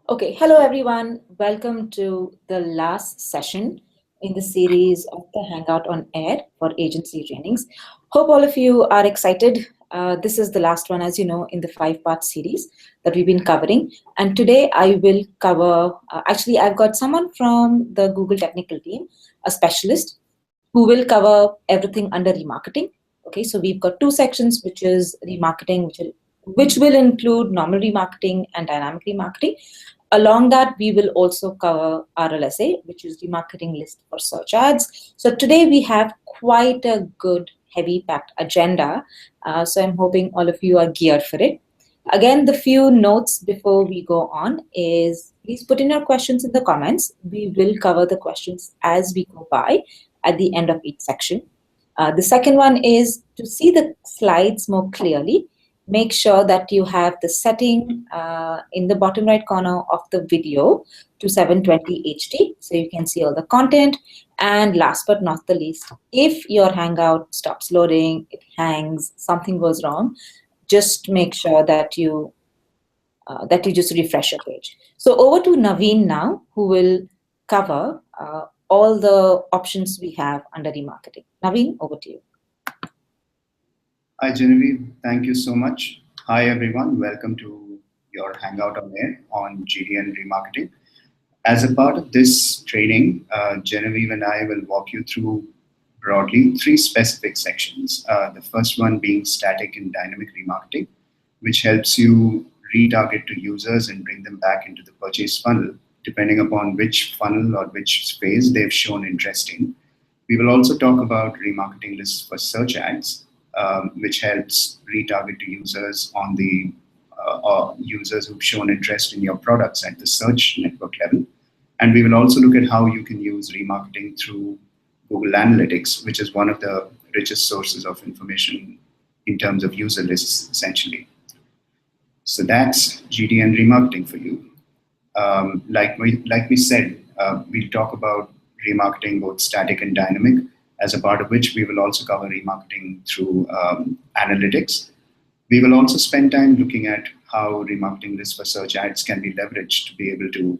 Okay, hello everyone. Welcome to the last session in the series of the Hangout on Air for agency trainings. Hope all of you are excited. This is the last one, as you know, in the 5-part series that we've been covering. And today I will cover, actually, I've got someone from the Google technical team, a specialist, who will cover everything under remarketing. Okay, so we've got two sections, which is remarketing, which will include normal remarketing and dynamic remarketing. Along that, we will also cover RLSA, which is the marketing list for search ads. So today we have quite a good, heavy packed agenda. So I'm hoping all of you are geared for it. Again, the few notes before we go on is please put in your questions in the comments. We will cover the questions as we go by at the end of each section. The second one is to see the slides more clearly. Make sure that you have the setting in the bottom right corner of the video to 720 HD so you can see all the content. And last but not the least, if your Hangout stops loading, it hangs, something goes wrong, just make sure that you just refresh your page. So over to Naveen now, who will cover all the options we have under remarketing. Naveen, over to you. Hi, Genevieve. Thank you so much. Hi, everyone. Welcome to your Hangout on Air on GDN Remarketing. As a part of this training, Genevieve and I will walk you through broadly three specific sections. The first one being static and dynamic remarketing, which helps you retarget to users and bring them back into the purchase funnel, depending upon which funnel or which phase they've shown interest in. We will also talk about remarketing lists for search ads, which helps retarget to users on the or users who've shown interest in your products at the search network level. And we will also look at how you can use remarketing through Google Analytics, which is one of the richest sources of information in terms of user lists, essentially. So that's GDN remarketing for you. Like we said, we'll talk about remarketing both static and dynamic, as a part of which we will also cover remarketing through analytics. We will also spend time looking at how remarketing lists for search ads can be leveraged to be able to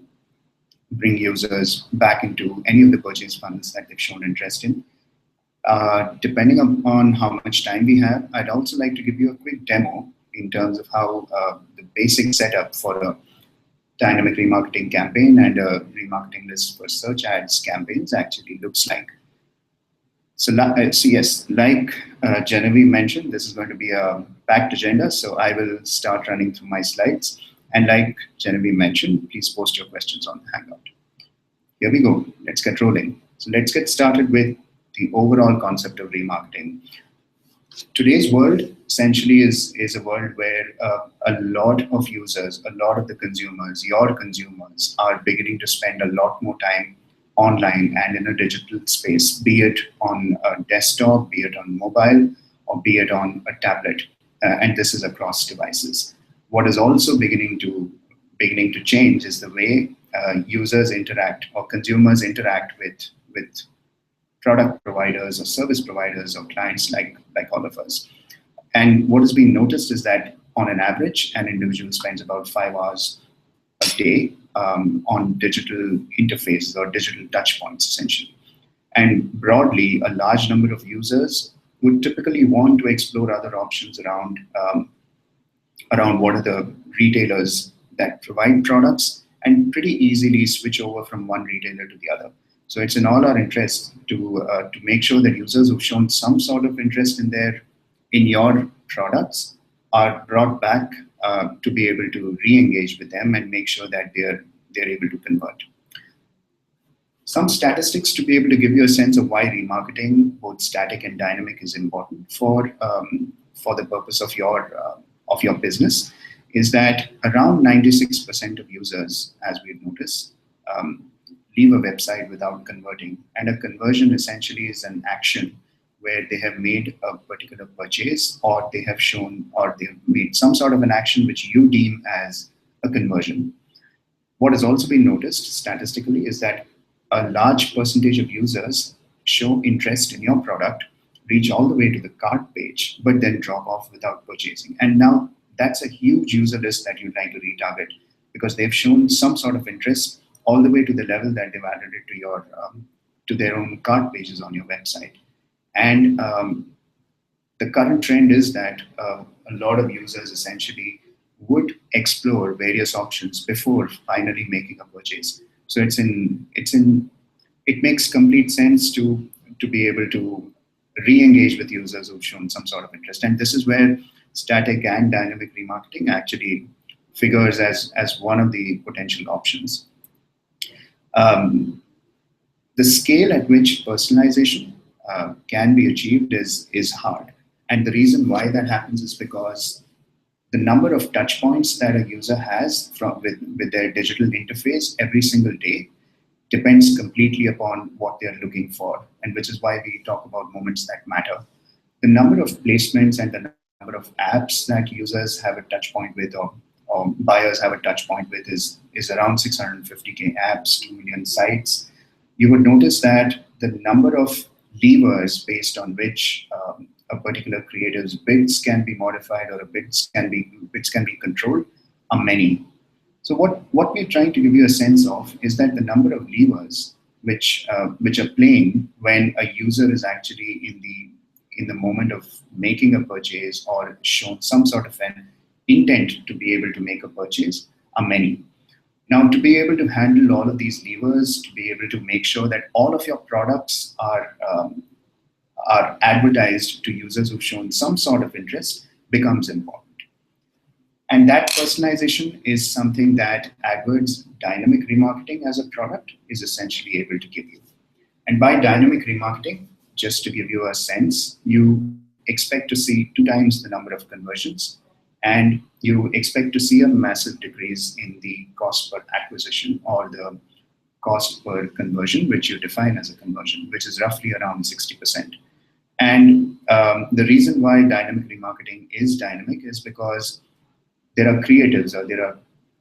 bring users back into any of the purchase funnels that they've shown interest in. Depending on how much time we have, I'd also like to give you a quick demo in terms of how the basic setup for a dynamic remarketing campaign and a remarketing list for search ads campaigns actually looks like. So yes, like Genevieve mentioned, this is going to be a packed agenda, so I will start running through my slides. And like Genevieve mentioned, please post your questions on the Hangout. Here we go. Let's get rolling. So let's get started with the overall concept of remarketing. Today's world essentially is a world where a lot of users, a lot of the consumers, your consumers, are beginning to spend a lot more time online and in a digital space, be it on a desktop, be it on mobile, or be it on a tablet. And this is across devices. What is also beginning to change is the way users interact or consumers interact with product providers or service providers or clients like all of us. And what has been noticed is that on an average, an individual spends about 5 hours a day on digital interfaces or digital touch points, essentially. And broadly, a large number of users would typically want to explore other options around what are the retailers that provide products and pretty easily switch over from one retailer to the other. So it's in all our interest to make sure that users who've shown some sort of interest in your products are brought back to be able to re-engage with them and make sure that they're able to convert. Some statistics to be able to give you a sense of why remarketing, both static and dynamic, is important for the purpose of your business, is that around 96% of users, as we've noticed, leave a website without converting. And a conversion essentially is an action where they have made a particular purchase, or they have shown, or they've made some sort of an action which you deem as a conversion. What has also been noticed statistically is that a large percentage of users show interest in your product, reach all the way to the cart page, but then drop off without purchasing. And now that's a huge user list that you'd like to retarget, because they've shown some sort of interest all the way to the level that they've added it to your to their own cart pages on your website. And the current trend is that a lot of users essentially would explore various options before finally making a purchase. So it makes complete sense to be able to re-engage with users who've shown some sort of interest. And this is where static and dynamic remarketing actually figures as one of the potential options. Um, the scale at which personalization can be achieved is hard. And the reason why that happens is because the number of touch points that a user has with their digital interface every single day depends completely upon what they're looking for, and which is why we talk about moments that matter. The number of placements and the number of apps that users have a touch point with, or buyers have a touch point with, is around 650K apps, 2 million sites. You would notice that the number of levers based on which a particular creative's bids can be modified or a bids can be controlled are many. So what we're trying to give you a sense of is that the number of levers which are playing when a user is actually in the moment of making a purchase or shown some sort of an intent to be able to make a purchase are many. Now, to be able to handle all of these levers, to be able to make sure that all of your products are advertised to users who've shown some sort of interest becomes important. And that personalization is something that AdWords dynamic remarketing as a product is essentially able to give you. And by dynamic remarketing, just to give you a sense, you expect to see 2 times the number of conversions, and you expect to see a massive decrease in the cost per acquisition or the cost per conversion, which you define as a conversion, which is roughly around 60%. And the reason why dynamic remarketing is dynamic is because there are creatives or there are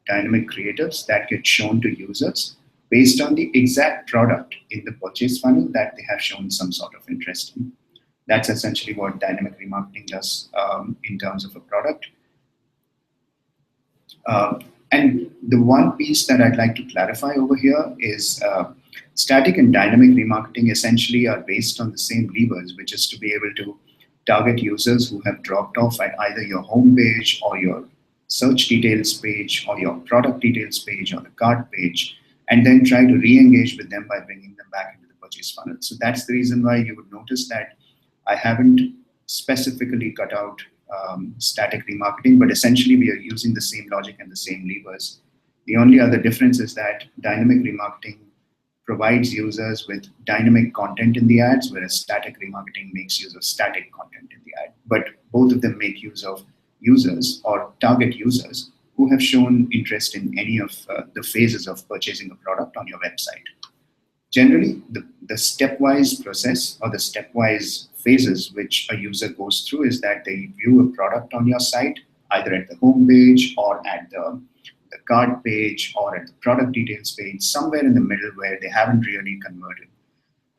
dynamic creatives that get shown to users based on the exact product in the purchase funnel that they have shown some sort of interest in. That's essentially what dynamic remarketing does in terms of a product. Uh, and the one piece that I'd like to clarify over here is static and dynamic remarketing essentially are based on the same levers, which is to be able to target users who have dropped off at either your home page or your search details page or your product details page or the cart page, and then try to re-engage with them by bringing them back into the purchase funnel. So that's the reason why you would notice that I haven't specifically cut out static remarketing, but essentially we are using the same logic and the same levers. The only other difference is that dynamic remarketing provides users with dynamic content in the ads, whereas static remarketing makes use of static content in the ad. But both of them make use of users or target users who have shown interest in any of the phases of purchasing a product on your website. Generally, the stepwise process or the stepwise phases which a user goes through is that they view a product on your site, either at the home page or at the cart page or at the product details page, somewhere in the middle where they haven't really converted.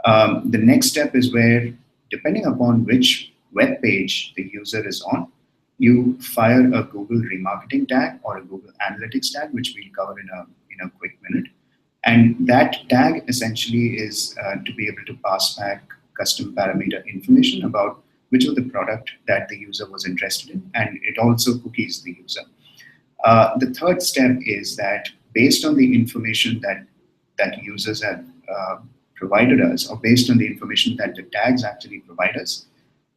The next step is where, depending upon which web page the user is on, you fire a Google remarketing tag or a Google Analytics tag, which we'll cover in a quick minute. And that tag essentially is to be able to pass back custom parameter information about which of the product that the user was interested in, and it also cookies the user. The third step is that based on the information that users have provided us, or based on the information that the tags actually provide us,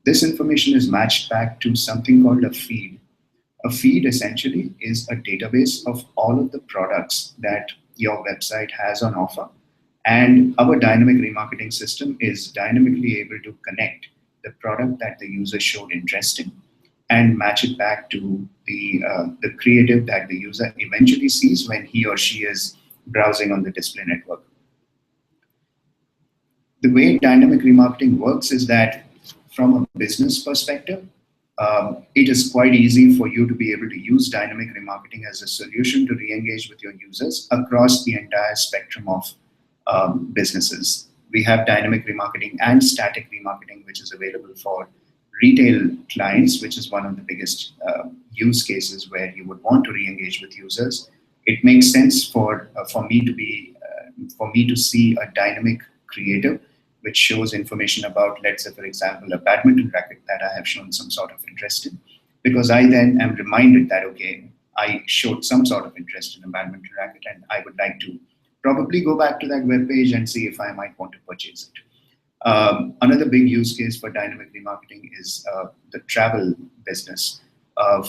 this information is matched back to something called a feed. A feed essentially is a database of all of the products that your website has on offer. And our dynamic remarketing system is dynamically able to connect the product that the user showed interest in and match it back to the creative that the user eventually sees when he or she is browsing on the display network. The way dynamic remarketing works is that from a business perspective, it is quite easy for you to be able to use dynamic remarketing as a solution to re-engage with your users across the entire spectrum of businesses. We have dynamic remarketing and static remarketing, which is available for retail clients, which is one of the biggest use cases where you would want to re-engage with users. it makes sense for me to see a dynamic creative which shows information about, let's say, for example, a badminton racket that I have shown some sort of interest in, because I then am reminded that, okay, I showed some sort of interest in a badminton racket and I would like to probably go back to that web page and see if I might want to purchase it. Another big use case for dynamic remarketing is the travel business.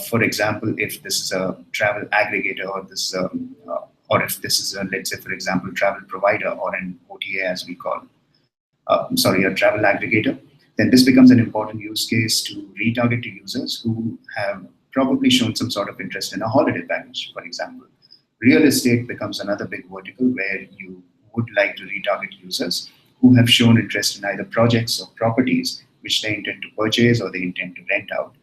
For example, if this is a travel aggregator, or if this is a, let's say, for example, travel provider or an OTA, as we call, sorry, a travel aggregator, then this becomes an important use case to retarget to users who have probably shown some sort of interest in a holiday package, for example. Real estate becomes another big vertical where you would like to retarget users who have shown interest in either projects or properties which they intend to purchase or they intend to rent out.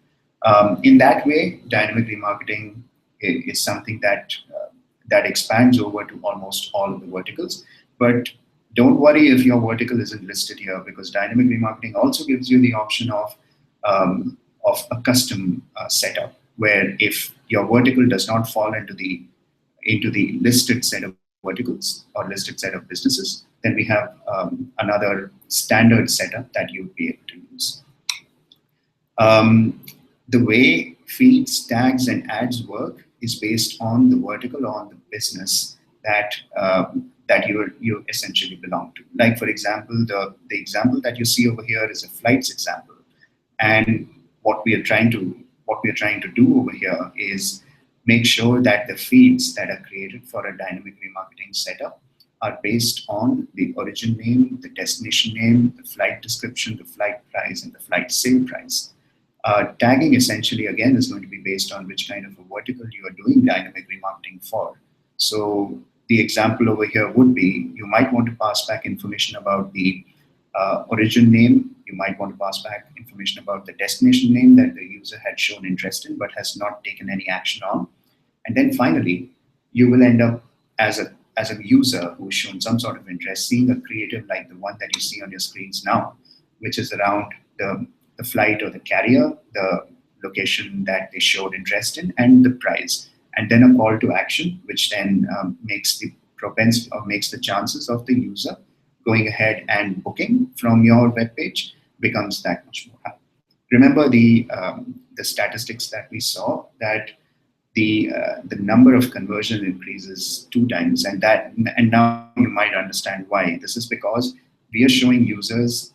In that way, dynamic remarketing is something that expands over to almost all of the verticals. But don't worry if your vertical isn't listed here, because dynamic remarketing also gives you the option of a custom setup, where if your vertical does not fall into the listed set of verticals or listed set of businesses, then we have another standard setup that you would be able to use. Um, the way feeds, tags, and ads work is based on the vertical or on the business that you essentially belong to. Like, for example, the example that you see over here is a flights example, and what we are trying to do over here is make sure that the feeds that are created for a dynamic remarketing setup are based on the origin name, the destination name, the flight description, the flight price, and the flight sale price. Tagging essentially again is going to be based on which kind of a vertical you are doing dynamic remarketing for. So the example over here would be you might want to pass back information about the origin name. You might want to pass back information about the destination name that the user had shown interest in but has not taken any action on. And then finally, you will end up as a user who's shown some sort of interest, seeing a creative like the one that you see on your screens now, which is around the flight or the carrier, the location that they showed interest in, and the price, and then a call to action, which then makes the propensity or makes the chances of the user going ahead and booking from your web page becomes that much more high. Remember the statistics that we saw, that the number of conversion increases 2 times, and now you might understand why. This is because we are showing users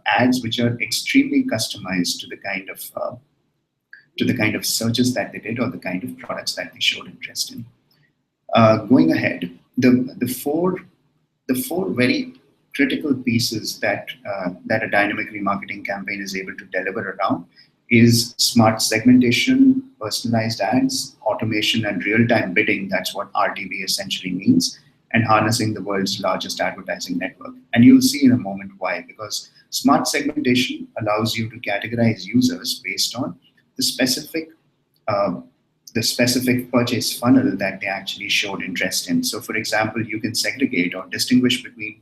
ads which are extremely customized to the kind of searches that they did or the kind of products that they showed interest in. Going ahead, the four very critical pieces that a dynamic remarketing campaign is able to deliver around is smart segmentation, personalized ads, automation, and real-time bidding. That's what RTB essentially means, and harnessing the world's largest advertising network. And you'll see in a moment why, because smart segmentation allows you to categorize users based on the specific uh, the specific purchase funnel that they actually showed interest in. So, for example, you can segregate or distinguish between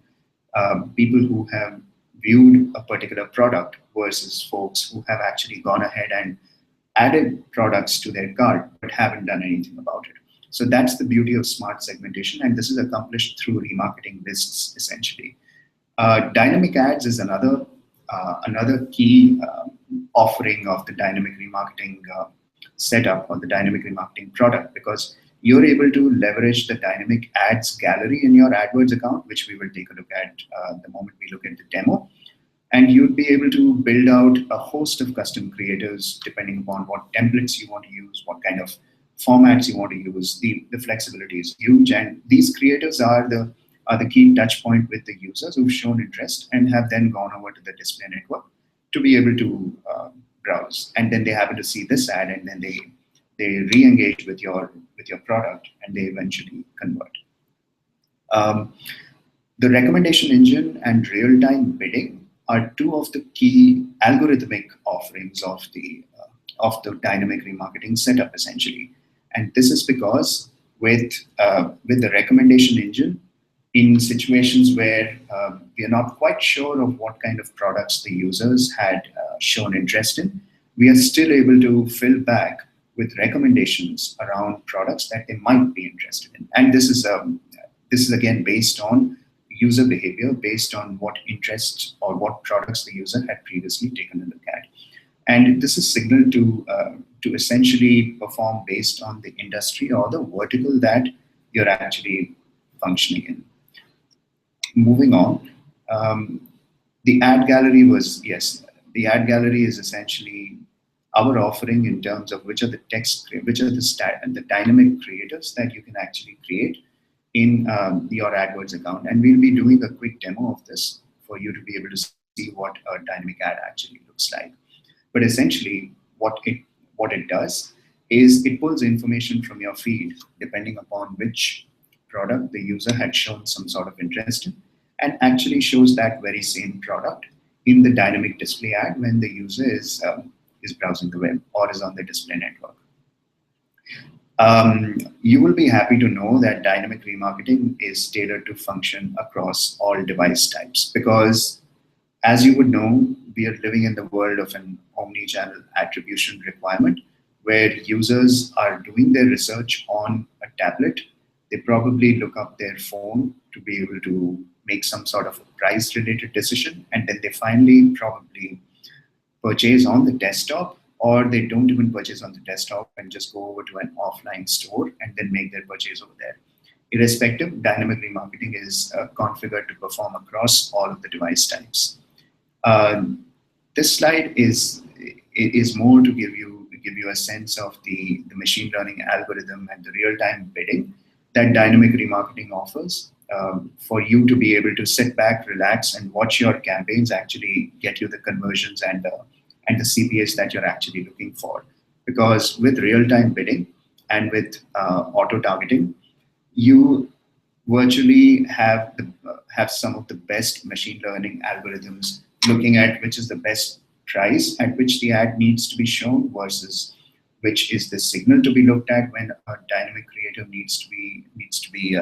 people who have viewed a particular product versus folks who have actually gone ahead and added products to their cart but haven't done anything about it. So that's the beauty of smart segmentation, and this is accomplished through remarketing lists essentially. Dynamic ads is another key offering of the dynamic remarketing setup or the dynamic remarketing product, because you're able to leverage the dynamic ads gallery in your AdWords account, which we will take a look at the moment we look at the demo. And you'd be able to build out a host of custom creatives depending upon what templates you want to use, what kind of formats you want to use. The flexibility is huge, and these creatives are the key touch point with the users who've shown interest and have then gone over to the display network to be able to browse. And then they happen to see this ad, and then they re-engage with your product, and they eventually convert. Um, the recommendation engine and real-time bidding are two of the key algorithmic offerings of the dynamic remarketing setup essentially. And this is because with the recommendation engine, in situations where we are not quite sure of what kind of products the users had shown interest in, we are still able to fill back with recommendations around products that they might be interested in. And this is again based on user behavior, based on what interests or what products the user had previously taken a look at. And this is signaled to essentially perform based on the industry or the vertical that you're actually functioning in. Moving on, um, the ad gallery was, yes, the ad gallery is essentially our offering in terms of which are the dynamic creators that you can actually create in your AdWords account. And we'll be doing a quick demo of this for you to be able to see what a dynamic ad actually looks like. But essentially, what it does is it pulls information from your feed depending upon which product the user had shown some sort of interest in, and actually shows that very same product in the dynamic display ad when the user is browsing the web or is on the display network. You will be happy to know that dynamic remarketing is tailored to function across all device types because, as you would know, we are living in the world of an omni-channel attribution requirement where users are doing their research on a tablet. They probably look up their phone to be able to make some sort of a price-related decision, and then they finally probably purchase on the desktop, or they don't even purchase on the desktop and just go over to an offline store and then make their purchase over there. Irrespective, dynamic remarketing is configured to perform across all of the device types. Um, this slide is more to give you a sense of the machine learning algorithm and the real-time bidding that dynamic remarketing offers for you to be able to sit back, relax, and watch your campaigns actually get you the conversions and the CPAs that you're actually looking for. Because with real-time bidding and with auto targeting, you virtually have some of the best machine learning algorithms looking at which is the best price at which the ad needs to be shown versus which is the signal to be looked at when a dynamic creative needs to be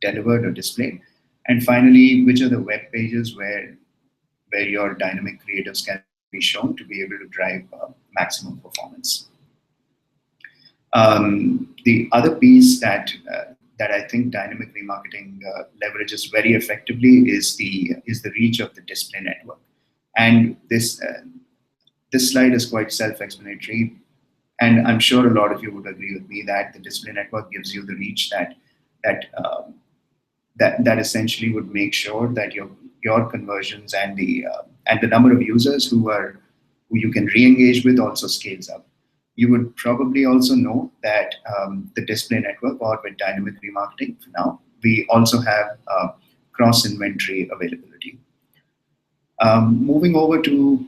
delivered or displayed, and finally which are the web pages where your dynamic creatives can be shown to be able to drive maximum performance. The other piece that I think dynamic remarketing leverages very effectively is the reach of the display network. And this slide is quite self-explanatory, and I'm sure a lot of you would agree with me that the display network gives you the reach that that essentially would make sure that your conversions and the number of users who you can re-engage with also scales up. You would probably also know that the display network or with dynamic remarketing for now, we also have cross inventory availability. Moving over to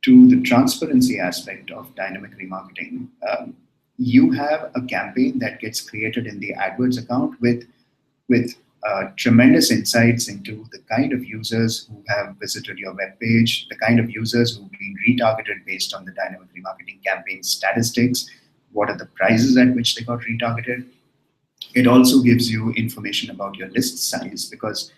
the transparency aspect of dynamic remarketing, you have a campaign that gets created in the AdWords account with tremendous insights into the kind of users who have visited your web page, the kind of users who've been retargeted based on the dynamic remarketing campaign statistics, what are the prices at which they got retargeted. It also gives you information about your list size because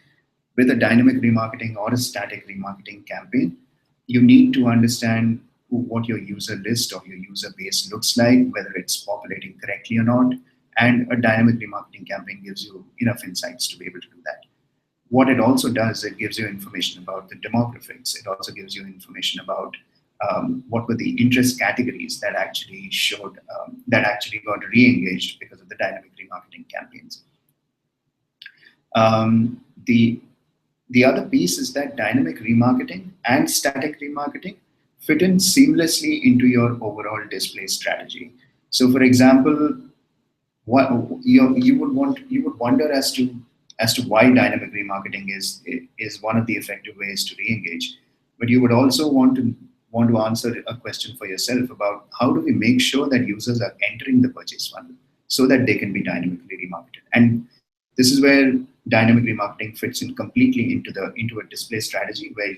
with a dynamic remarketing or a static remarketing campaign, you need to understand what your user list or your user base looks like, whether it's populating correctly or not. And a dynamic remarketing campaign gives you enough insights to be able to do that. What it also does, it gives you information about the demographics. It also gives you information about what were the interest categories that actually got re-engaged because of the dynamic remarketing campaigns. The the other piece is that dynamic remarketing and static remarketing fit in seamlessly into your overall display strategy. So, for example, what you would wonder as to why dynamic remarketing is one of the effective ways to re-engage, but you would also want to answer a question for yourself about how do we make sure that users are entering the purchase funnel so that they can be dynamically remarketed. And this is where dynamic remarketing fits in completely into a display strategy where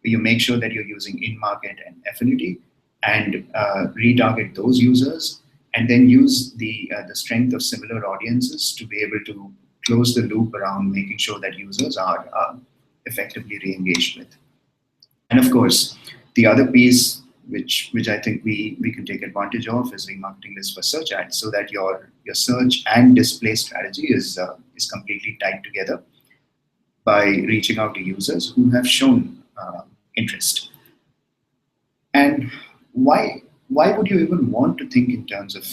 you make sure that you're using in-market and affinity and retarget those users, and then use the strength of similar audiences to be able to close the loop around making sure that users are effectively re-engaged with. And of course, the other piece which I think we can take advantage of, is remarketing list for search ads, so that your search and display strategy is completely tied together by reaching out to users who have shown interest. And why would you even want to think in terms of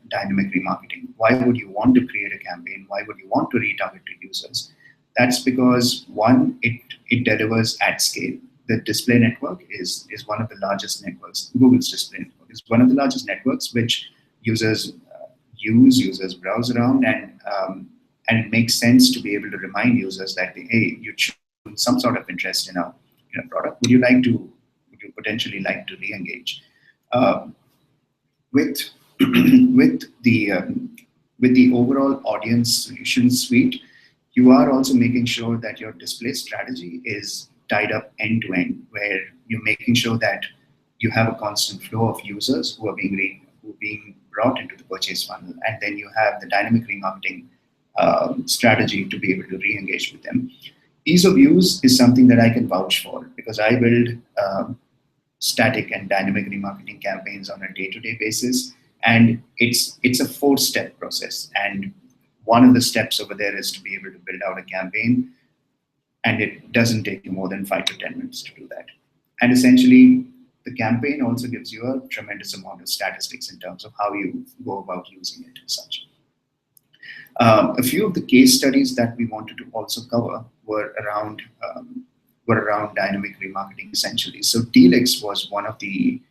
dynamic remarketing? Why would you want to create a campaign? Why would you want to retarget to users? That's because one, it delivers at scale. The display network is one of the largest networks. Google's display network is one of the largest networks which users users browse around, and it makes sense to be able to remind users that hey, you shown some sort of interest in a product. Would you potentially like to re-engage? Uh, with with the overall audience solution suite, you are also making sure that your display strategy is tied up end to end, where you're making sure that you have a constant flow of users who are being brought into the purchase funnel, and then you have the dynamic remarketing strategy to be able to re-engage with them. Ease of use is something that I can vouch for because I build static and dynamic remarketing campaigns on a day-to-day basis, and it's a four-step process. And one of the steps over there is to be able to build out a campaign, and it doesn't take you more than 5 to 10 minutes to do that. And essentially, the campaign also gives you a tremendous amount of statistics in terms of how you go about using it and such. A few of the case studies that we wanted to also cover were around dynamic remarketing essentially. So Telix was one of the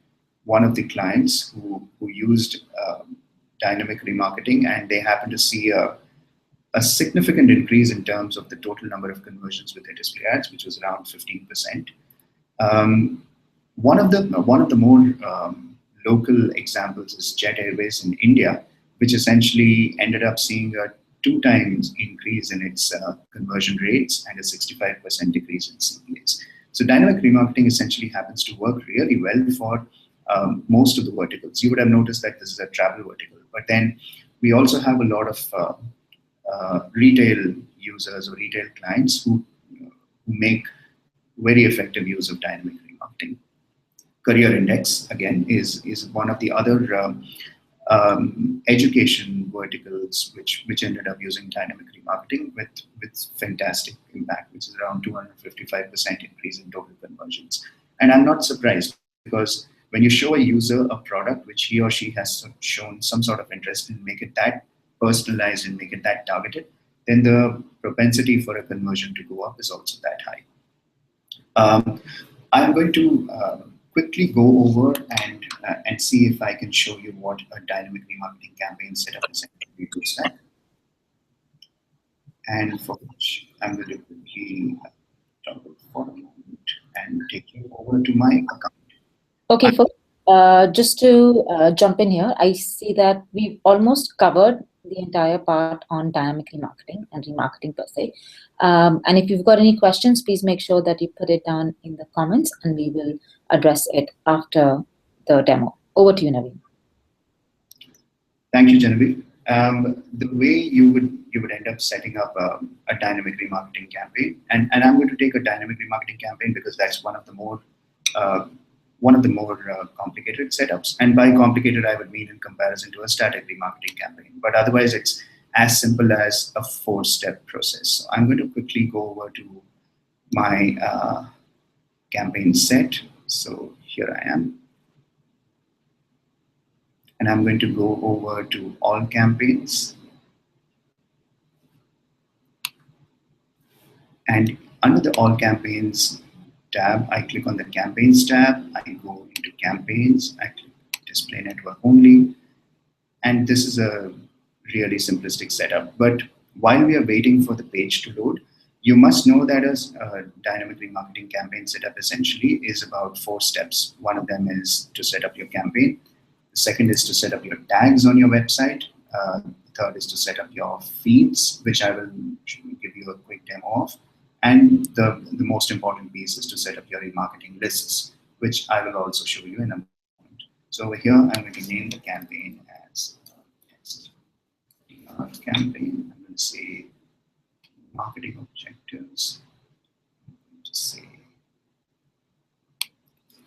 clients who used dynamic remarketing, and they happened to see a significant increase in terms of the total number of conversions with their display ads, which was around 15%. Um, one of the more local examples is Jet Airways in India, which essentially ended up seeing a 2 times increase in its conversion rates and a 65% decrease in CPAs. So dynamic remarketing essentially happens to work really well for most of the verticals. You would have noticed that this is a travel vertical, but then we also have a lot of retail users or retail clients who make very effective use of dynamic remarketing. Career Index, again, is one of the other education verticals which ended up using dynamic remarketing with fantastic impact, which is around 255% increase in total conversions. And I'm not surprised because when you show a user a product which he or she has shown some sort of interest in, make it that personalized and make it that targeted, then the propensity for a conversion to go up is also that high. Um, I'm going to quickly go over and see if I can show you what a dynamic remarketing campaign setup essentially looks like, and for which I'm going to quickly toggle for a moment and take you over to my account. Okay, folks, just to jump in here, I see that we've almost covered the entire part on dynamic remarketing and remarketing per se. And if you've got any questions, please make sure that you put it down in the comments and we will address it after the demo. Over to you, Naveen. Thank you, Genevieve. The way you would end up setting up a dynamic remarketing campaign, and I'm going to take a dynamic remarketing campaign because that's uh, one of the more complicated setups. And by complicated, I would mean in comparison to a static remarketing campaign. But otherwise, it's as simple as a four-step process. So I'm going to quickly go over to my campaign set. So here I am. And I'm going to go over to all campaigns. And under the all campaigns tab, I click on the campaigns tab, I go into campaigns, I click display network only. And this is a really simplistic setup. But while we are waiting for the page to load, you must know that a dynamic remarketing campaign setup essentially is about 4 steps. One of them is to set up your campaign. The second is to set up your tags on your website. The third is to set up your feeds, which I will give you a quick demo of. And the most important piece is to set up your remarketing lists, which I will also show you in a moment. So over here, I'm going to name the campaign as campaign. I'm going to say marketing objectives. Just say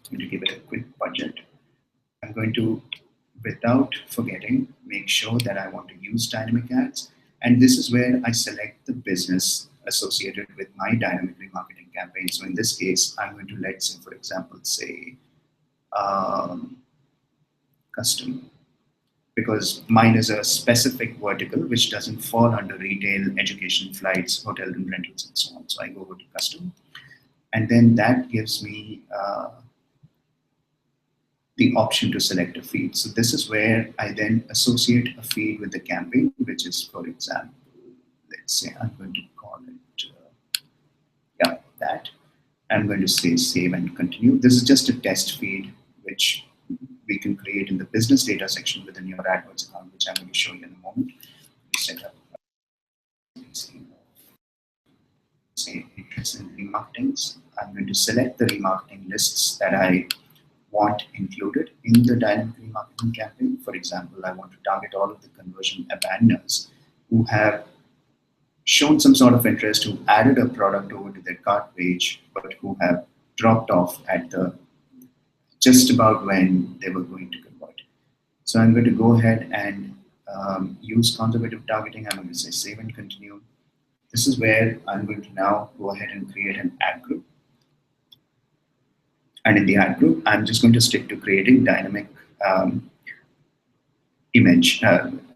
I'm going to give it a quick budget. I'm going to, without forgetting, make sure that I want to use dynamic ads. And this is where I select the business associated with my dynamic remarketing campaign. So in this case, I'm going to, let's say, for example, say um, custom, because mine is a specific vertical which doesn't fall under retail, education, flights, hotel and rentals, and so on. So I go over to custom, and then that gives me the option to select a feed. So this is where I then associate a feed with the campaign, which is, for example, let's say I'm going to call it, yeah, that. I'm going to say save and continue. This is just a test feed, which we can create in the business data section within your AdWords account, which I'm going to show you in a moment. We set up, say, interest in remarketings. I'm going to select the remarketing lists that I want included in the dynamic remarketing campaign. For example, I want to target all of the conversion abandoners who have shown some sort of interest, who added a product over to their cart page, but who have dropped off at the just about when they were going to convert. So I'm going to go ahead and use conservative targeting. I'm going to say save and continue. This is where I'm going to now go ahead and create an ad group. And in the ad group, I'm just going to stick to creating dynamic image.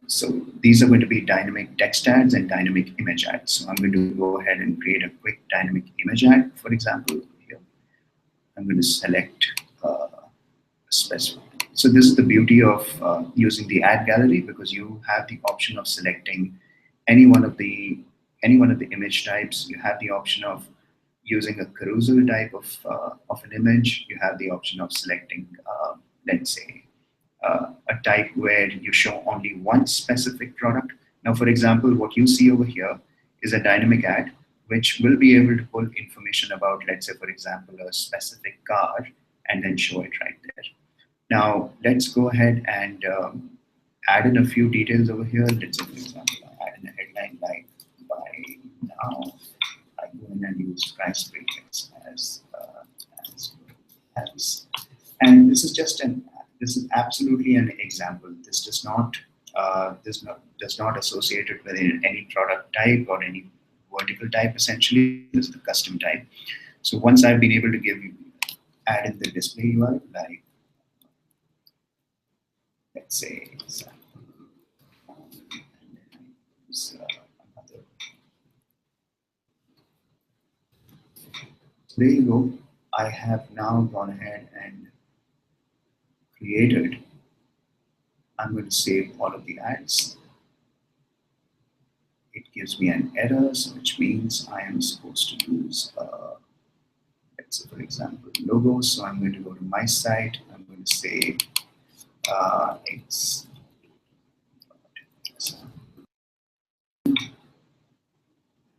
So these are going to be dynamic text ads and dynamic image ads. So I'm going to go ahead and create a quick dynamic image ad, for example. Here, I'm going to select specific. So this is the beauty of using the ad gallery, because you have the option of selecting any one of the image types. You have the option of using a carousel type of an image. You have the option of selecting, let's say, a type where you show only one specific product. Now, for example, what you see over here is a dynamic ad, which will be able to pull information about, let's say, for example, a specific car, and then show it right there. Now, let's go ahead and add in a few details over here. Let's say, for example, I add in a headline like, by now, I go in and use price breaks as, and this is just this is absolutely an example. This does not associate it with any product type or any vertical type. Essentially, this is the custom type. So once I've been able to add in the display URL, like, let's say example, another. So there you go. I have now gone ahead and created. I'm going to save all of the ads. It gives me an error, so which means I am supposed to use, let's say, for example, logos. So I'm going to go to my site. I'm going to say it's,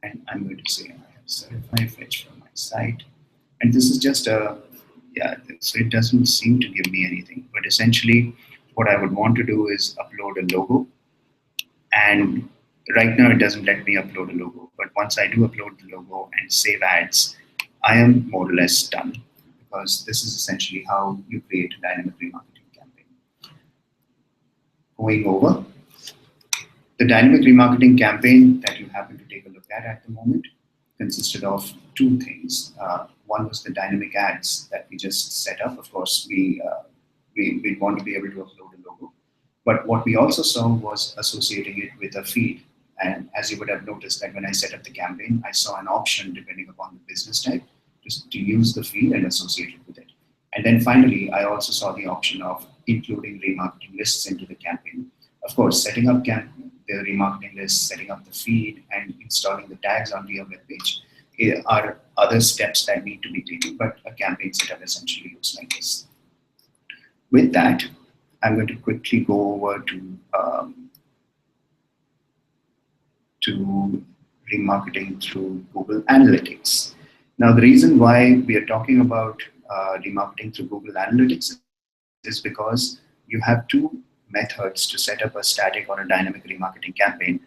and I'm going to say I have certified fetch from my site. And this is just yeah, so it doesn't seem to give me anything. But essentially, what I would want to do is upload a logo. And right now, it doesn't let me upload a logo. But once I do upload the logo and save ads, I am more or less done, because this is essentially how you create a dynamic remarketing campaign. Going over, the dynamic remarketing campaign that you happen to take a look at the moment consisted of two things. One was the dynamic ads that we just set up. Of course, we want to be able to upload a logo. But what we also saw was associating it with a feed. And as you would have noticed that when I set up the campaign, I saw an option depending upon the business type just to use the feed and associate it with it. And then finally, I also saw the option of including remarketing lists into the campaign. Of course, setting up the remarketing list, setting up the feed, and installing the tags onto your web page are other steps that need to be taken, but a campaign setup essentially looks like this. With that, I'm going to quickly go over to remarketing through Google Analytics. Now, the reason why we are talking about remarketing through Google Analytics is because you have two methods to set up a static or a dynamic remarketing campaign.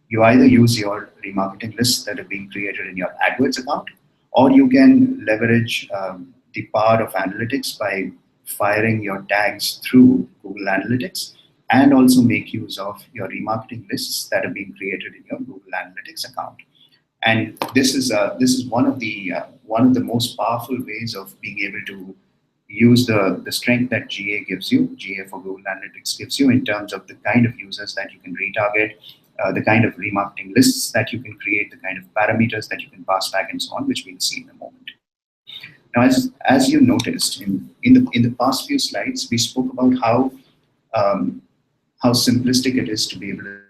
You either use your remarketing lists that are being created in your AdWords account, or you can leverage the power of analytics by firing your tags through Google Analytics, and also make use of your remarketing lists that have been created in your Google Analytics account. And this is one of the most powerful ways of being able to use the strength that GA gives you, GA for Google Analytics gives you in terms of the kind of users that you can retarget, the kind of remarketing lists that you can create, the kind of parameters that you can pass back, and so on, which we'll see in a moment. Now, as you noticed in the past few slides, we spoke about um, how simplistic it is to be able to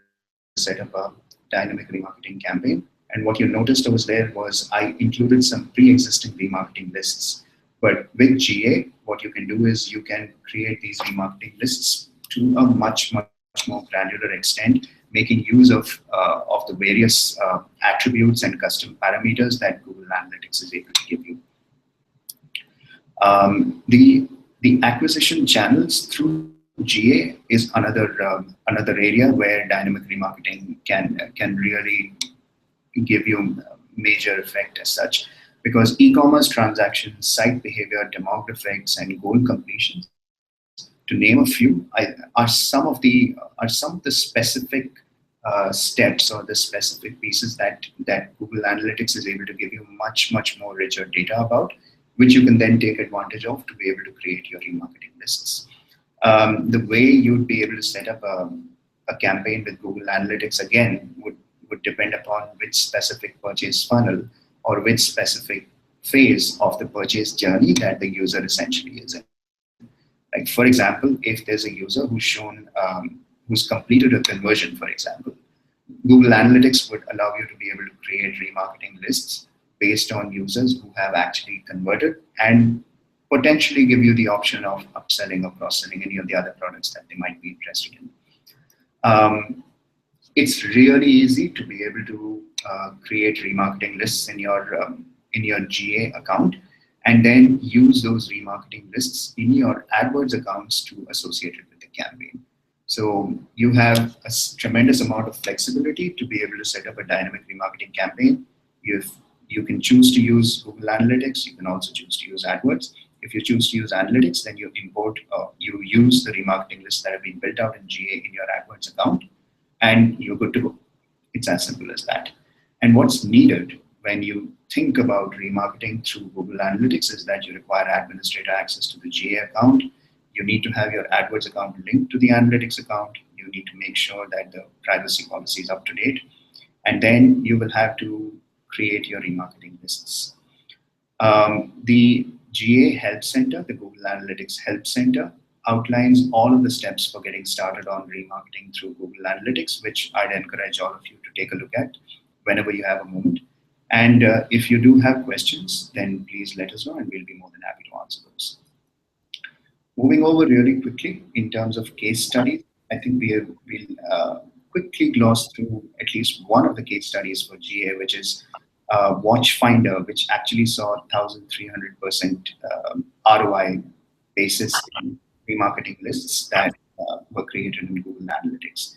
set up a dynamic remarketing campaign. And what you noticed over there was I included some pre-existing remarketing lists. But with GA, what you can do is you can create these remarketing lists to a much more granular extent, making use of the various attributes and custom parameters that Google Analytics is able to give you. The acquisition channels through GA is another area where dynamic remarketing can really give you major effect as such, because e-commerce transactions, site behavior, demographics, and goal completions, to name a few, are some of the specific steps or the specific pieces that Google Analytics is able to give you much more richer data about, which you can then take advantage of to be able to create your remarketing lists. The way you'd be able to set up a campaign with Google Analytics again would depend upon which specific purchase funnel or which specific phase of the purchase journey that the user essentially is in. Like, for example, if there's a user who's completed a conversion, for example, Google Analytics would allow you to be able to create remarketing lists based on users who have actually converted, and potentially give you the option of upselling or cross-selling any of the other products that they might be interested in. It's really easy to be able to create remarketing lists in your GA account, and then use those remarketing lists in your AdWords accounts to associate it with the campaign. So you have a tremendous amount of flexibility to be able to set up a dynamic remarketing campaign. You can choose to use Google Analytics. You can also choose to use AdWords. If you choose to use Analytics, then you use the remarketing lists that have been built out in GA in your AdWords account, and you're good to go. It's as simple as that. And what's needed when you think about remarketing through Google Analytics is that you require administrator access to the GA account. You need to have your AdWords account linked to the Analytics account. You need to make sure that the privacy policy is up to date. And then you will have to create your remarketing lists. The GA Help Center, the Google Analytics Help Center, outlines all of the steps for getting started on remarketing through Google Analytics, which I'd encourage all of you to take a look at whenever you have a moment. And if you do have questions, then please let us know, and we'll be more than happy to answer those. Moving over really quickly in terms of case studies, I think we'll quickly gloss through at least one of the case studies for GA, which is Watchfinder, which actually saw 1,300% ROI basis in remarketing lists that were created in Google Analytics.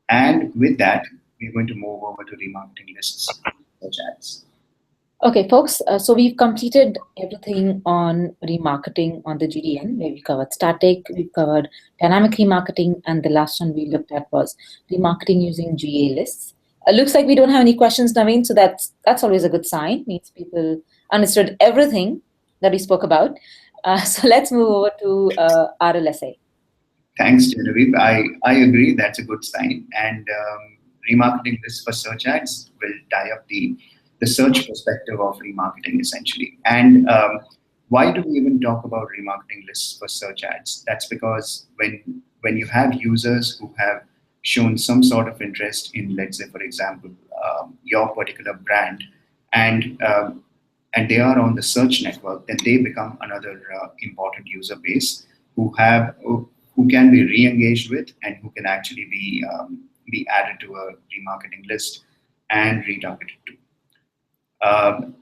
And with that, we're going to move over to remarketing lists such as. Okay, folks, so we've completed everything on remarketing on the GDN, where we covered static, we covered dynamic remarketing, and the last one we looked at was remarketing using GA lists. Looks like we don't have any questions, Naveen, so that's always a good sign. Means people understood everything that we spoke about. So let's move over to RLSA. Thanks, Genevieve. I agree, that's a good sign. And remarketing lists for search ads will tie up the search perspective of remarketing essentially. And why do we even talk about remarketing lists for search ads? That's because when you have users who have shown some sort of interest in, let's say, for example, your particular brand, and they are on the search network, then they become another important user base who can be re-engaged with, and who can actually be added to a remarketing list and retargeted to.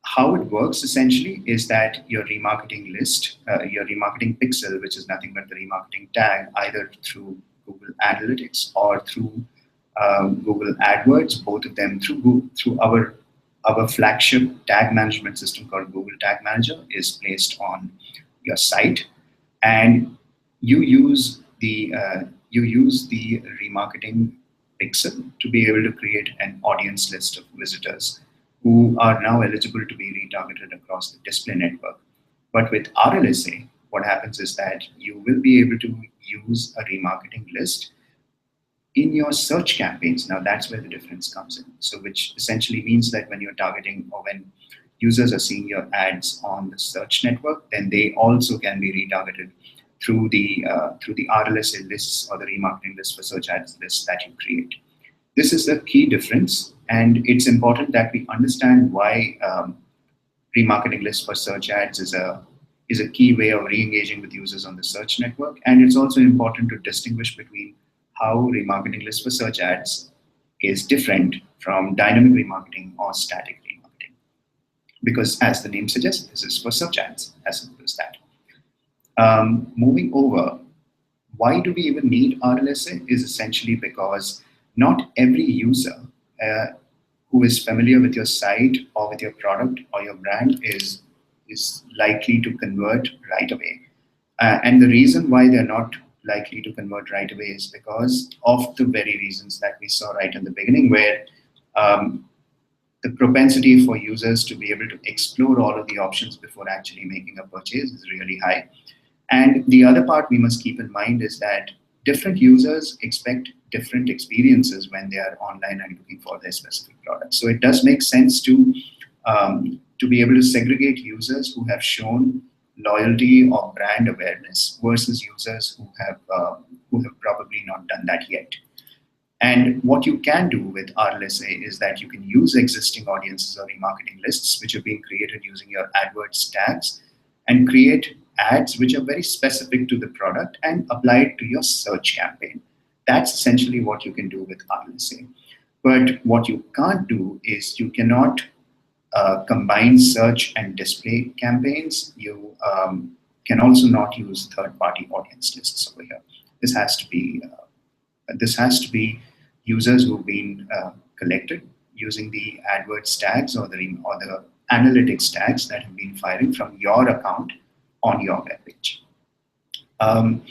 How it works essentially is that your remarketing list, your remarketing pixel, which is nothing but the remarketing tag, either through Google Analytics or through Google AdWords, both of them through our Our flagship tag management system called Google Tag Manager is placed on your site, and you use the remarketing pixel to be able to create an audience list of visitors who are now eligible to be retargeted across the display network. But with RLSA, what happens is that you will be able to use a remarketing list in your search campaigns. Now that's where the difference comes in. So which essentially means that when you're targeting or when users are seeing your ads on the search network, then they also can be retargeted through the RLSA lists or the remarketing list for search ads lists that you create. This is the key difference, and it's important that we understand why remarketing lists for search ads is a key way of re-engaging with users on the search network. And it's also important to distinguish between how remarketing lists for search ads is different from dynamic remarketing or static remarketing. Because as the name suggests, this is for search ads, as simple as that. Moving over, why do we even need RLSA is essentially because not every user uh, who is familiar with your site or with your product or your brand is likely to convert right away. And the reason why they're not likely to convert right away is because of the very reasons that we saw right in the beginning, where um, the propensity for users to be able to explore all of the options before actually making a purchase is really high. And the other part we must keep in mind is that different users expect different experiences when they are online and looking for their specific product. So it does make sense to be able to segregate users who have shown loyalty or brand awareness versus users who have probably not done that yet. And what you can do with RLSA is that you can use existing audiences or remarketing lists, which have been created using your AdWords tags, and create ads which are very specific to the product and apply it to your search campaign. That's essentially what you can do with RLSA. But what you can't do is you cannot combine search and display campaigns. You can also not use third-party audience lists over here. This has to be this has to be users who've been collected using the AdWords tags or the analytics tags that have been firing from your account on your web page. Um,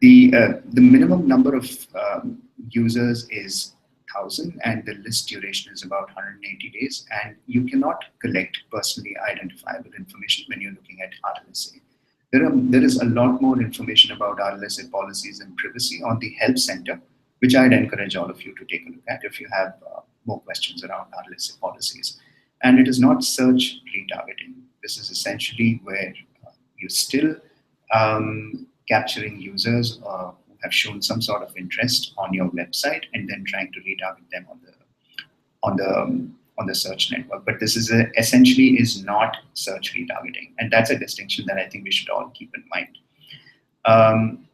the minimum number of users is 1,000, and the list duration is about 180 days. And you cannot collect personally identifiable information when you're looking at RLSA. There is a lot more information about RLSA policies and privacy on the Help Center, which I'd encourage all of you to take a look at if you have more questions around RLSA policies. And it is not search retargeting. This is essentially where you're still capturing users who have shown some sort of interest on your website and then trying to retarget them on the search network. But this is essentially is not search retargeting, and that's a distinction that I think we should all keep in mind. Um,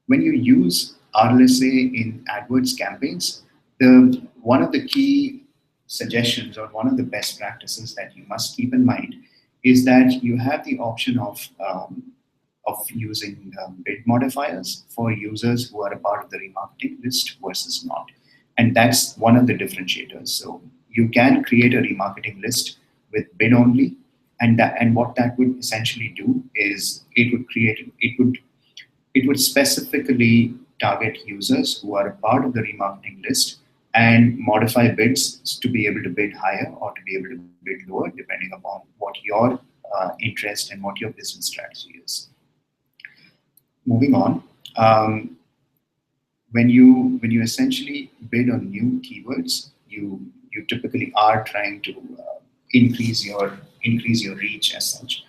when you use RLSA in AdWords campaigns, the one of the key suggestions or one of the best practices that you must keep in mind is that you have the option of using bid modifiers for users who are a part of the remarketing list versus not. And that's one of the differentiators. So you can create a remarketing list with bid only, and what that would essentially do is it would specifically target users who are a part of the remarketing list and modify bids to be able to bid higher or to be able to bid lower, depending upon what your interest and what your business strategy is. Moving on, when you essentially bid on new keywords, you typically are trying to increase your reach as such.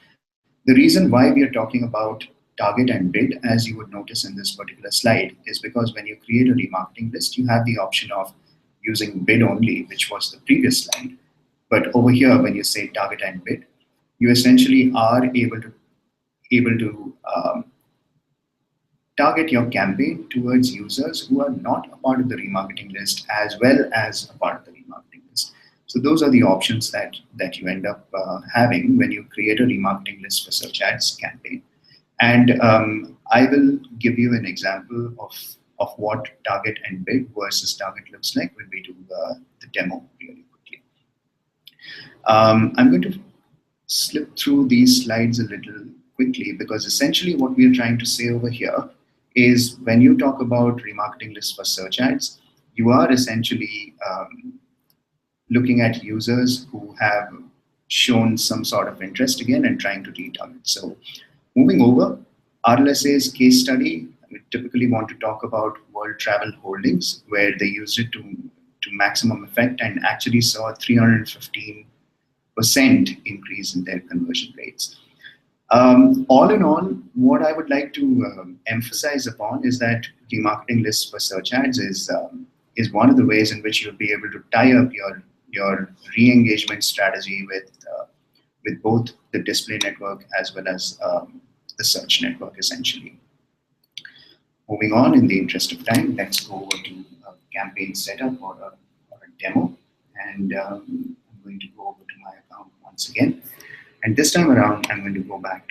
The reason why we are talking about target and bid, as you would notice in this particular slide, is because when you create a remarketing list, you have the option of using bid only, which was the previous slide. But over here, when you say target and bid, you essentially are able to target your campaign towards users who are not a part of the remarketing list as well as a part of the remarketing list. So those are the options that you end up having when you create a remarketing list for search ads campaign. And I will give you an example of what target and bid versus target looks like when we do the demo really quickly. I'm going to slip through these slides a little quickly because essentially what we are trying to say over here is when you talk about remarketing lists for search ads, you are essentially looking at users who have shown some sort of interest again and trying to retarget. So moving over, RLSA's case study, we typically want to talk about World Travel Holdings, where they used it to maximum effect and actually saw a 315% increase in their conversion rates. All in all, what I would like to emphasize upon is that remarketing lists for search ads is one of the ways in which you'll be able to tie up your re-engagement strategy with both the display network as well as the search network, essentially. Moving on, in the interest of time, let's go over to a campaign setup or a demo, and I'm going to go over to my account once again. And this time around, I'm going to go back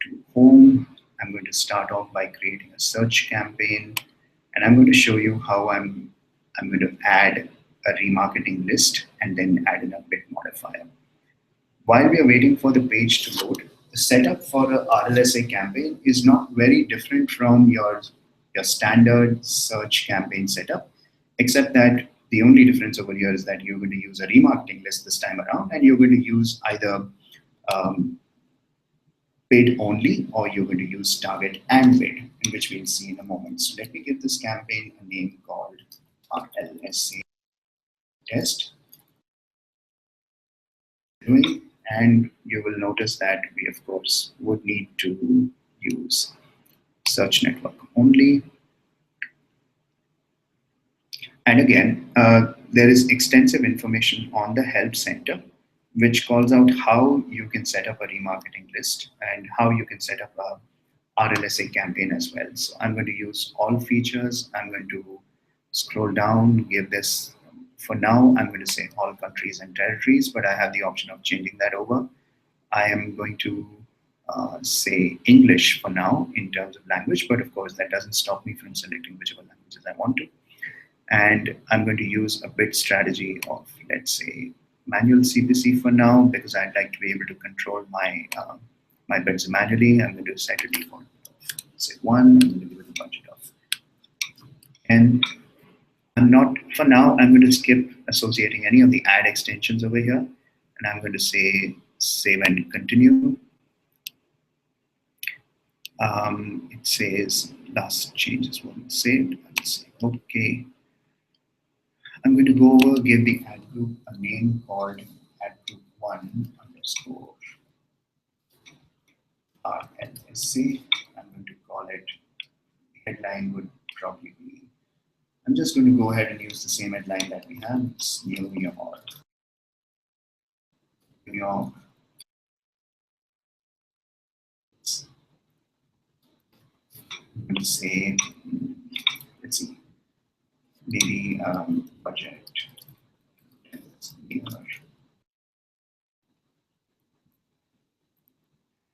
to home. I'm going to start off by creating a search campaign, and I'm going to show you how I'm going to add a remarketing list and then add in a bit modifier. While we are waiting for the page to load, the setup for a RLSA campaign is not very different from your standard search campaign setup, except that the only difference over here is that you're going to use a remarketing list this time around, and you're going to use either um, paid only, or you're going to use target and bid, in which we'll see in a moment. So let me give this campaign a name called RLSA test. And you will notice that we, of course, would need to use search network only. And again, there is extensive information on the help center, which calls out how you can set up a remarketing list and how you can set up a RLSA campaign as well. So I'm going to use all features. I'm going to scroll down, give this, for now, I'm going to say all countries and territories, but I have the option of changing that over. I am going to say English for now in terms of language, but of course that doesn't stop me from selecting whichever languages I want to. And I'm going to use a bid strategy of, let's say, manual CPC for now, because I'd like to be able to control my bids manually. I'm going to set a default of, say, 1. I'm going to give it a budget of, and I'm not, for now, I'm going to skip associating any of the ad extensions over here, and I'm going to say save and continue. It says last changes weren't saved. I'll say okay. I'm going to go over, give the ad group a name called ad group 1 underscore RLSC. I'm going to call it, the headline would probably be, I'm just going to go ahead and use the same headline that we have. It's New York. New York. I'm going to say, let's see, maybe budget.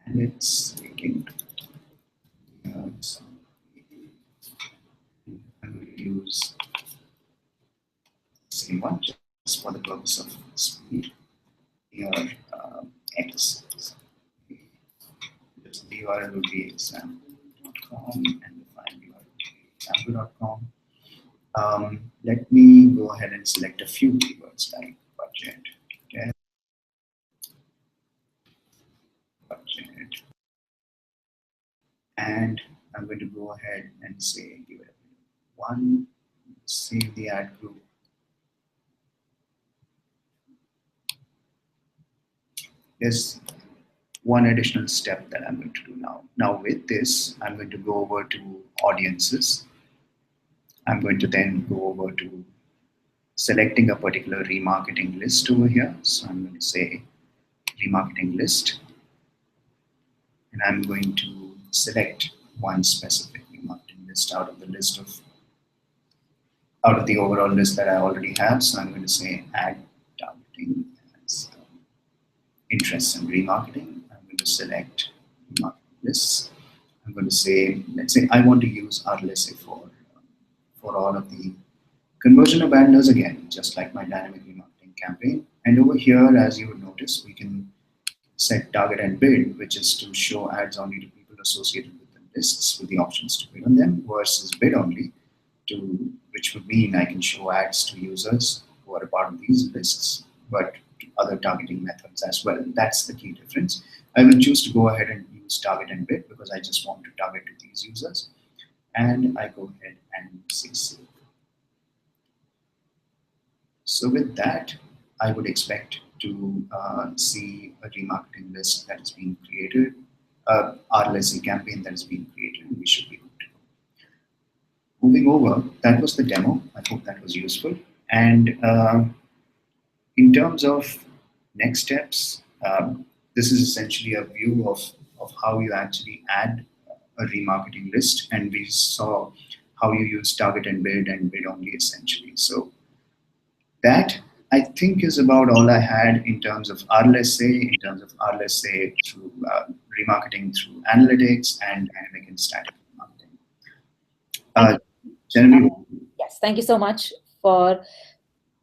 And it's taking. I'm going to use the same one just for the purpose of speed. Here, X. Just the URL will be example.com and the file URL will be example.com. Let me go ahead and select a few keywords like budget, budget, and I'm going to go ahead and say give it 1, save the ad group. There's one additional step that I'm going to do now. Now with this, I'm going to go over to audiences. I'm going to then go over to selecting a particular remarketing list over here. So I'm going to say remarketing list, and I'm going to select one specific remarketing list out of the list of the overall list that I already have. So I'm going to say add targeting as interests and remarketing. I'm going to select remarketing lists. I'm going to say, let's say I want to use RLSA for all of the conversion abandoners again, just like my dynamic remarketing campaign. And over here, as you would notice, we can set target and bid, which is to show ads only to people associated with the lists with the options to bid on them, versus bid only, to which would mean I can show ads to users who are a part of these lists, but to other targeting methods as well. That's the key difference. I will choose to go ahead and use target and bid because I just want to target to these users. And I go ahead and say save. So with that, I would expect to see a remarketing list that has been created, RLSA campaign that has been created, and we should be good to go. Moving over, that was the demo. I hope that was useful. And in terms of next steps, this is essentially a view of how you actually add a remarketing list. And we saw how you use target and bid only essentially. So that I think is about all I had in terms of RLSA through remarketing through analytics and dynamic and static marketing. Thank Genevieve, Yes, thank you so much for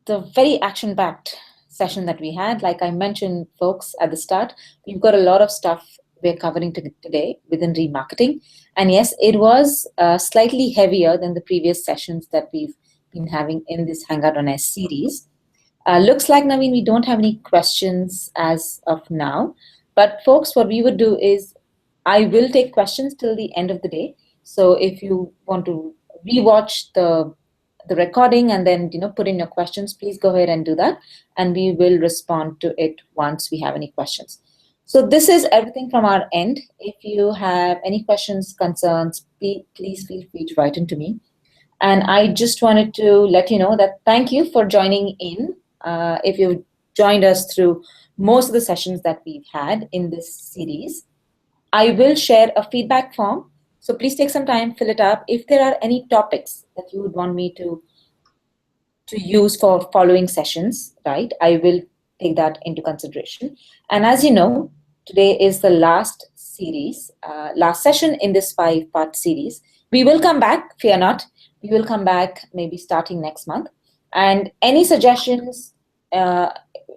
the very action-packed session that we had. Like I mentioned, folks, at the start, we've got a lot of stuff we're covering today within remarketing. And yes, it was slightly heavier than the previous sessions that we've been having in this Hangout on S series. Looks like, Naveen, we don't have any questions as of now. But folks, what we would do is I will take questions till the end of the day. So if you want to rewatch the recording and then put in your questions, please go ahead and do that, and we will respond to it once we have any questions. So this is everything from our end. If you have any questions, concerns, please feel free to write into me. And I just wanted to let you know that thank you for joining in. If you've joined us through most of the sessions that we've had in this series, I will share a feedback form. So please take some time, fill it up. If there are any topics that you would want me to use for following sessions, right, I will take that into consideration. And as you know, today is the last session in this 5-part series. We will come back, fear not. We will come back maybe starting next month. And any suggestions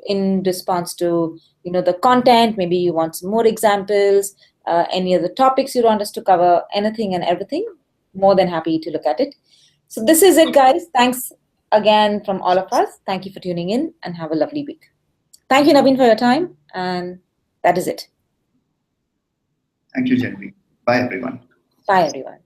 in response to the content, maybe you want some more examples, any other topics you want us to cover, anything and everything, more than happy to look at it. So this is it, guys. Thanks again from all of us. Thank you for tuning in and have a lovely week. Thank you, Naveen, for your time. And that is it. thank you, Genevieve. Bye, everyone. Bye, everyone.